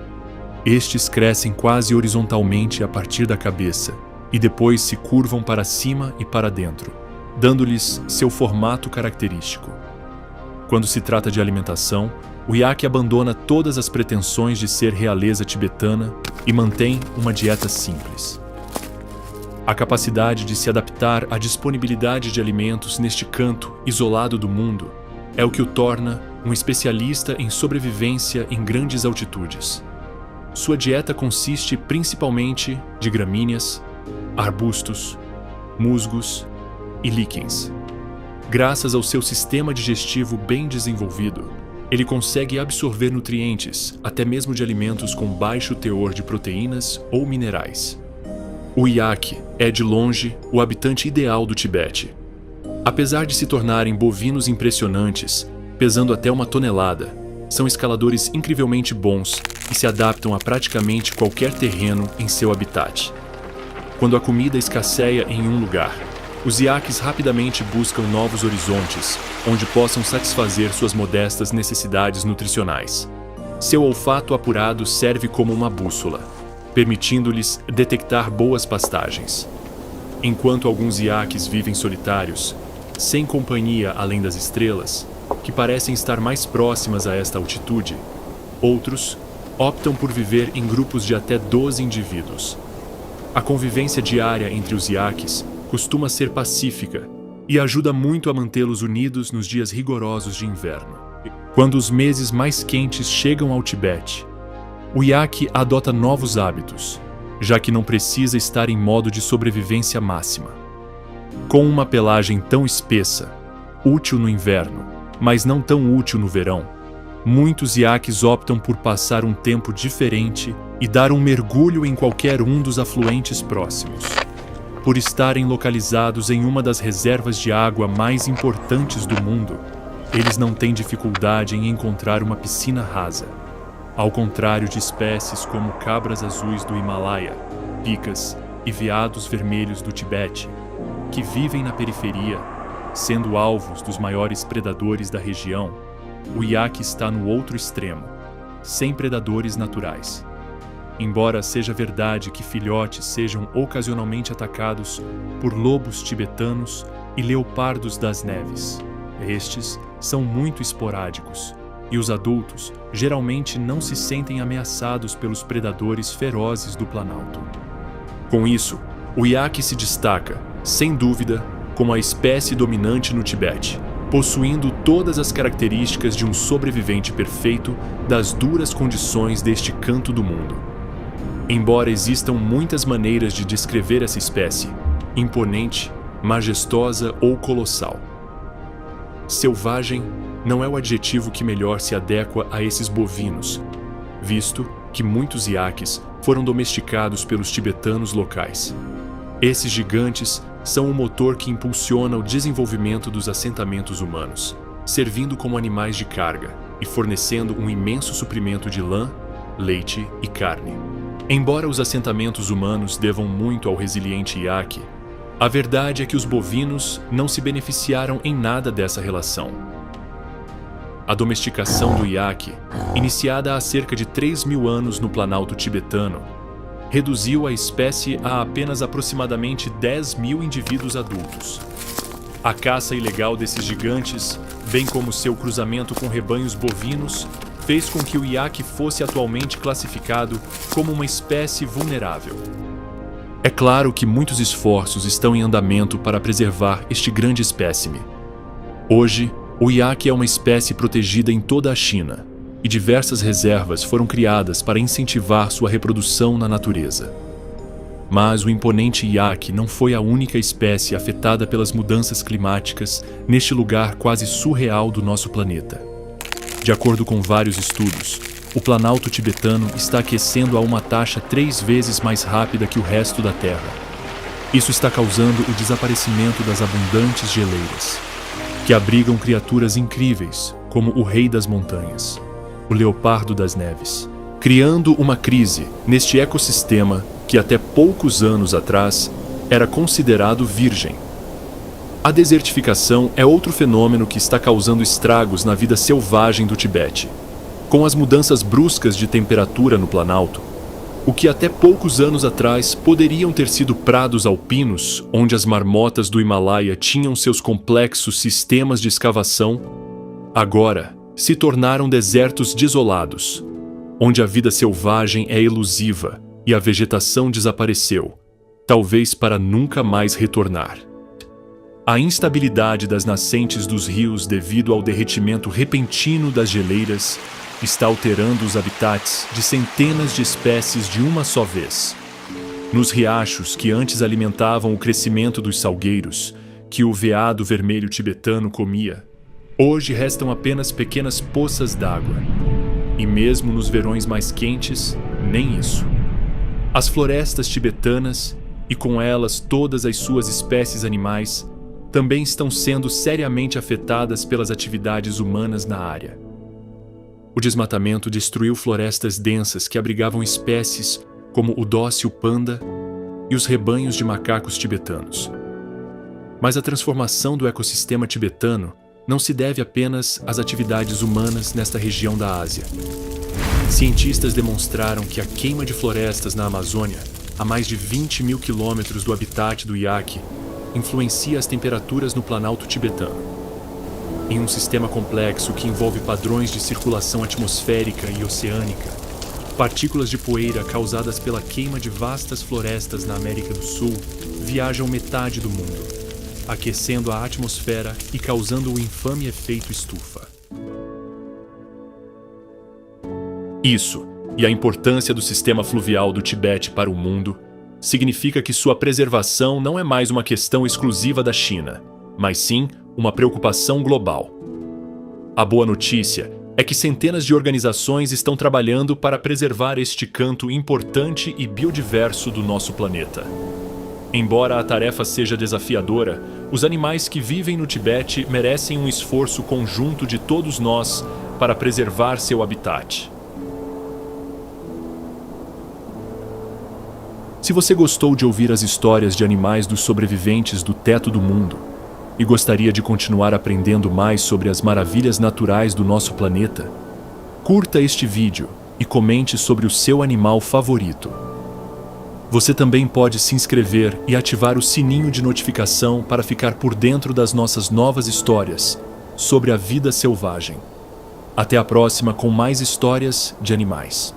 Estes crescem quase horizontalmente a partir da cabeça, e depois se curvam para cima e para dentro, dando-lhes seu formato característico. Quando se trata de alimentação, o iaque abandona todas as pretensões de ser realeza tibetana e mantém uma dieta simples. A capacidade de se adaptar à disponibilidade de alimentos neste canto isolado do mundo é o que o torna um especialista em sobrevivência em grandes altitudes. Sua dieta consiste principalmente de gramíneas, arbustos, musgos e líquens. Graças ao seu sistema digestivo bem desenvolvido, ele consegue absorver nutrientes, até mesmo de alimentos com baixo teor de proteínas ou minerais. O iaque é, de longe, o habitante ideal do Tibete. Apesar de se tornarem bovinos impressionantes, pesando até 1 tonelada, são escaladores incrivelmente bons e se adaptam a praticamente qualquer terreno em seu habitat. Quando a comida escasseia em um lugar, os iaques rapidamente buscam novos horizontes, onde possam satisfazer suas modestas necessidades nutricionais. Seu olfato apurado serve como uma bússola, permitindo-lhes detectar boas pastagens. Enquanto alguns iaques vivem solitários, sem companhia além das estrelas, que parecem estar mais próximas a esta altitude, outros optam por viver em grupos de até 12 indivíduos. A convivência diária entre os iaques costuma ser pacífica e ajuda muito a mantê-los unidos nos dias rigorosos de inverno. Quando os meses mais quentes chegam ao Tibete, o iaque adota novos hábitos, já que não precisa estar em modo de sobrevivência máxima. Com uma pelagem tão espessa, útil no inverno, mas não tão útil no verão, muitos iaques optam por passar um tempo diferente e dar um mergulho em qualquer um dos afluentes próximos. Por estarem localizados em uma das reservas de água mais importantes do mundo, eles não têm dificuldade em encontrar uma piscina rasa, ao contrário de espécies como cabras azuis do Himalaia, picas e veados vermelhos do Tibete, que vivem na periferia, sendo alvos dos maiores predadores da região. O iaque está no outro extremo, sem predadores naturais. Embora seja verdade que filhotes sejam ocasionalmente atacados por lobos tibetanos e leopardos das neves, estes são muito esporádicos, e os adultos geralmente não se sentem ameaçados pelos predadores ferozes do Planalto. Com isso, o iaque se destaca, sem dúvida, como a espécie dominante no Tibete, possuindo todas as características de um sobrevivente perfeito das duras condições deste canto do mundo. Embora existam muitas maneiras de descrever essa espécie, imponente, majestosa ou colossal, selvagem não é o adjetivo que melhor se adequa a esses bovinos, visto que muitos iaques foram domesticados pelos tibetanos locais. Esses gigantes são o motor que impulsiona o desenvolvimento dos assentamentos humanos, servindo como animais de carga e fornecendo um imenso suprimento de lã, leite e carne. Embora os assentamentos humanos devam muito ao resiliente iaque, a verdade é que os bovinos não se beneficiaram em nada dessa relação. A domesticação do iaque, iniciada há cerca de 3.000 anos no Planalto tibetano, reduziu a espécie a apenas aproximadamente 10.000 indivíduos adultos. A caça ilegal desses gigantes, bem como seu cruzamento com rebanhos bovinos, fez com que o iaque fosse atualmente classificado como uma espécie vulnerável. É claro que muitos esforços estão em andamento para preservar este grande espécime. Hoje, o iaque é uma espécie protegida em toda a China, e diversas reservas foram criadas para incentivar sua reprodução na natureza. Mas o imponente iaque não foi a única espécie afetada pelas mudanças climáticas neste lugar quase surreal do nosso planeta. De acordo com vários estudos, o Planalto tibetano está aquecendo a uma taxa 3 vezes mais rápida que o resto da Terra. Isso está causando o desaparecimento das abundantes geleiras, que abrigam criaturas incríveis, como o Rei das Montanhas, o Leopardo das Neves, criando uma crise neste ecossistema que até poucos anos atrás era considerado virgem. A desertificação é outro fenômeno que está causando estragos na vida selvagem do Tibete. Com as mudanças bruscas de temperatura no Planalto, o que até poucos anos atrás poderiam ter sido prados alpinos, onde as marmotas do Himalaia tinham seus complexos sistemas de escavação, agora se tornaram desertos desolados, onde a vida selvagem é elusiva e a vegetação desapareceu, talvez para nunca mais retornar. A instabilidade das nascentes dos rios devido ao derretimento repentino das geleiras está alterando os habitats de centenas de espécies de uma só vez. Nos riachos que antes alimentavam o crescimento dos salgueiros, que o veado vermelho tibetano comia, hoje restam apenas pequenas poças d'água. E mesmo nos verões mais quentes, nem isso. As florestas tibetanas, e com elas todas as suas espécies animais, também estão sendo seriamente afetadas pelas atividades humanas na área. O desmatamento destruiu florestas densas que abrigavam espécies como o dócil panda e os rebanhos de macacos tibetanos. Mas a transformação do ecossistema tibetano não se deve apenas às atividades humanas nesta região da Ásia. Cientistas demonstraram que a queima de florestas na Amazônia, a mais de 20.000 quilômetros do habitat do iaque, influencia as temperaturas no Planalto tibetano. Em um sistema complexo que envolve padrões de circulação atmosférica e oceânica, Partículas de poeira causadas pela queima de vastas florestas na América do Sul viajam metade do mundo, aquecendo a atmosfera e causando o infame efeito estufa. Isso, e a importância do sistema fluvial do Tibete para o mundo, significa que sua preservação não é mais uma questão exclusiva da China, mas sim uma preocupação global. A boa notícia é que centenas de organizações estão trabalhando para preservar este canto importante e biodiverso do nosso planeta. Embora a tarefa seja desafiadora, os animais que vivem no Tibete merecem um esforço conjunto de todos nós para preservar seu habitat. Se você gostou de ouvir as histórias de animais dos sobreviventes do teto do mundo e gostaria de continuar aprendendo mais sobre as maravilhas naturais do nosso planeta, curta este vídeo e comente sobre o seu animal favorito. Você também pode se inscrever e ativar o sininho de notificação para ficar por dentro das nossas novas histórias sobre a vida selvagem. Até a próxima com mais histórias de animais.